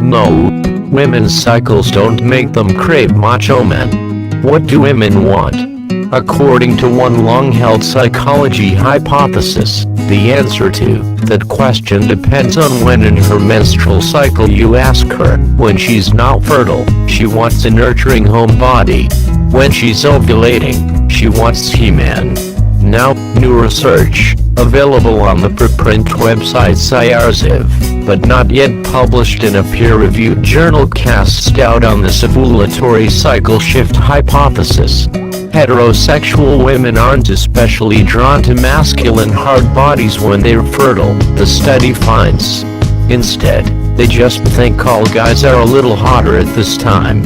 No. Women's cycles don't make them crave macho men. What do women want? According to one long-held psychology hypothesis, the answer to that question depends on when in her menstrual cycle you ask her. When she's not fertile, she wants a nurturing homebody. When she's ovulating, she wants He-Man. Now, new research, available on the preprint website Cyarziv, but not yet published in a peer-reviewed journal, casts doubt on this ovulatory cycle shift hypothesis. Heterosexual women aren't especially drawn to masculine hard bodies when they're fertile, the study finds. Instead, they just think all guys are a little hotter at this time.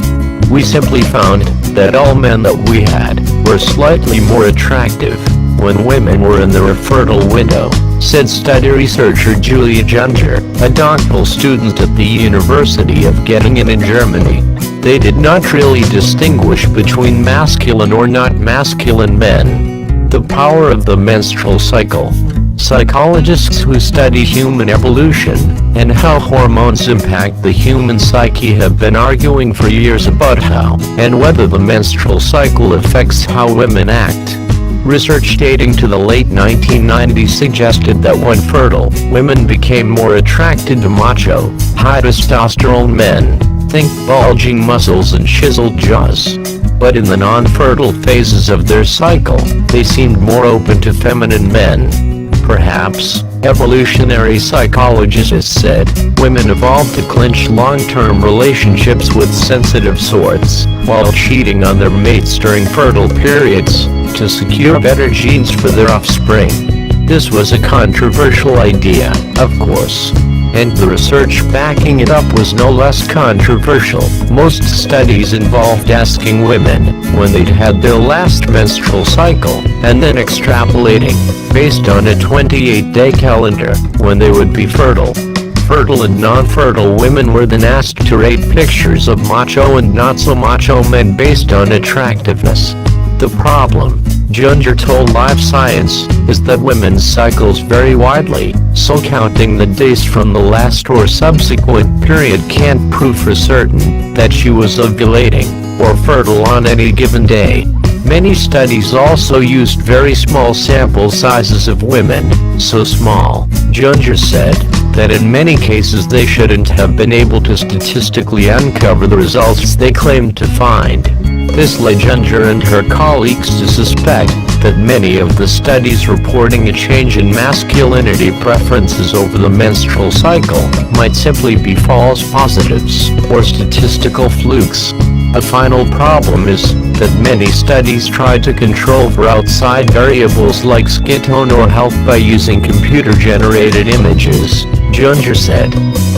We simply found that all men that we had were slightly more attractive when women were in their fertile window, said study researcher Julia Junger, a doctoral student at the University of Göttingen in Germany. They did not really distinguish between masculine or not masculine men. The power of the menstrual cycle. Psychologists who study human evolution and how hormones impact the human psyche have been arguing for years about how and whether the menstrual cycle affects how women act. Research dating to the late 1990s suggested that when fertile, women became more attracted to macho, high testosterone men. Think bulging muscles and chiseled jaws. But in the non-fertile phases of their cycle, they seemed more open to feminine men. Perhaps, evolutionary psychologists said, women evolved to clinch long-term relationships with sensitive sorts, while cheating on their mates during fertile periods, to secure better genes for their offspring. This was a controversial idea, of course. And the research backing it up was no less controversial. Most studies involved asking women when they'd had their last menstrual cycle, and then extrapolating, based on a 28-day calendar, when they would be fertile. Fertile and non-fertile women were then asked to rate pictures of macho and not-so-macho men based on attractiveness. The problem, Junger told Life Science, is that women's cycles vary widely, so counting the days from the last or subsequent period can't prove for certain that she was ovulating or fertile on any given day. Many studies also used very small sample sizes of women, so small, Junger said, that in many cases they shouldn't have been able to statistically uncover the results they claimed to find. This led Junger and her colleagues to suspect that many of the studies reporting a change in masculinity preferences over the menstrual cycle might simply be false positives or statistical flukes. A final problem is that many studies try to control for outside variables like skin tone or health by using computer-generated images, Junger said.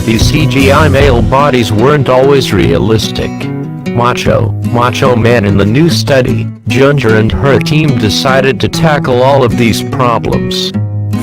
These CGI male bodies weren't always realistic. Macho man. In the new study, Junger and her team decided to tackle all of these problems.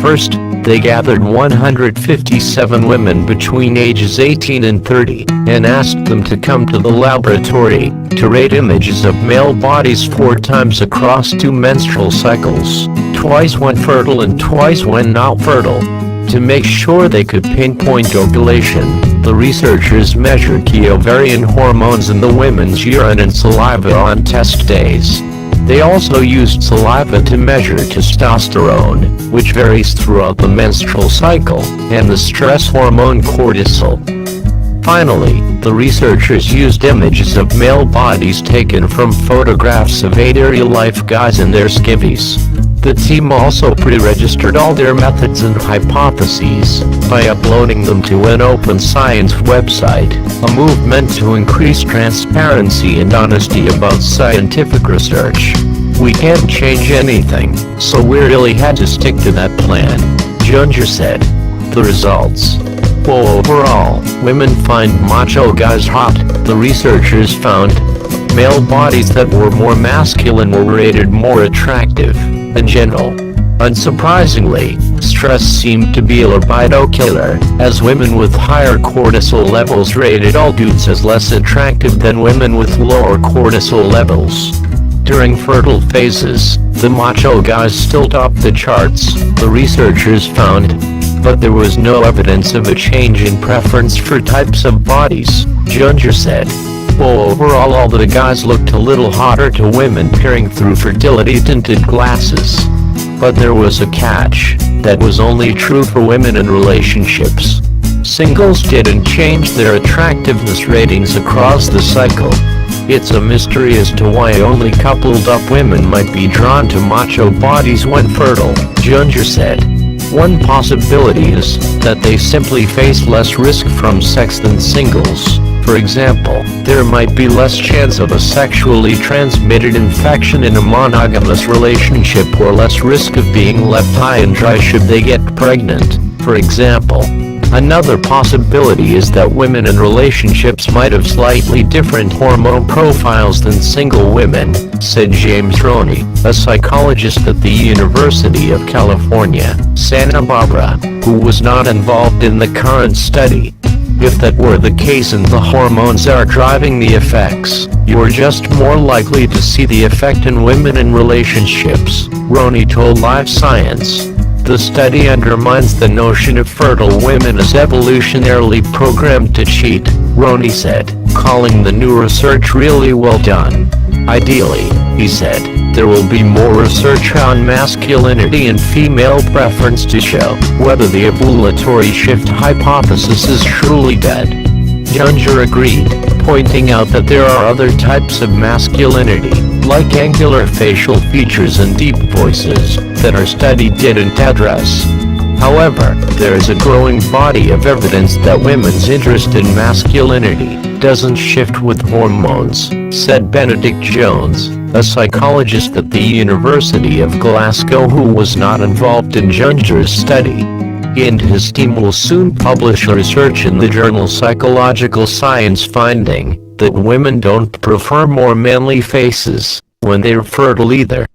First, they gathered 157 women between ages 18 and 30, and asked them to come to the laboratory to rate images of male bodies 4 times across 2 menstrual cycles, twice when fertile and twice when not fertile. To make sure they could pinpoint ovulation, the researchers measured key ovarian hormones in the women's urine and saliva on test days. They also used saliva to measure testosterone, which varies throughout the menstrual cycle, and the stress hormone cortisol. Finally, the researchers used images of male bodies taken from photographs of 8 real-life guys in their skivvies. The team also pre-registered all their methods and hypotheses by uploading them to an open science website, a movement to increase transparency and honesty about scientific research. We can't change anything, so we really had to stick to that plan, Junger said. The results. Well, overall, women find macho guys hot. The researchers found male bodies that were more masculine were rated more attractive. In general. Unsurprisingly, stress seemed to be a libido killer, as women with higher cortisol levels rated all dudes as less attractive than women with lower cortisol levels. During fertile phases, the macho guys still topped the charts, the researchers found. but there was no evidence of a change in preference for types of bodies, Junger said. Well, overall all the guys looked a little hotter to women peering through fertility-tinted glasses. But there was a catch. That was only true for women in relationships. Singles didn't change their attractiveness ratings across the cycle. It's a mystery as to why only coupled-up women might be drawn to macho bodies when fertile, Junger said. One possibility is that they simply face less risk from sex than singles. For example, there might be less chance of a sexually transmitted infection in a monogamous relationship or less risk of being left high and dry should they get pregnant, for example. Another possibility is that women in relationships might have slightly different hormone profiles than single women, said James Roney, a psychologist at the University of California, Santa Barbara, who was not involved in the current study. If that were the case and the hormones are driving the effects, you're just more likely to see the effect in women in relationships, Roney told Live Science. The study undermines the notion of fertile women as evolutionarily programmed to cheat, Roney said, calling the new research really well done. Ideally, he said, there will be more research on masculinity and female preference to show whether the ovulatory shift hypothesis is truly dead. Junger agreed, pointing out that there are other types of masculinity, like angular facial features and deep voices, that our study didn't address. However, there is a growing body of evidence that women's interest in masculinity doesn't shift with hormones, said Benedict Jones, a psychologist at the University of Glasgow who was not involved in Junger's study. He and his team will soon publish research in the journal Psychological Science finding that women don't prefer more manly faces when they're fertile either.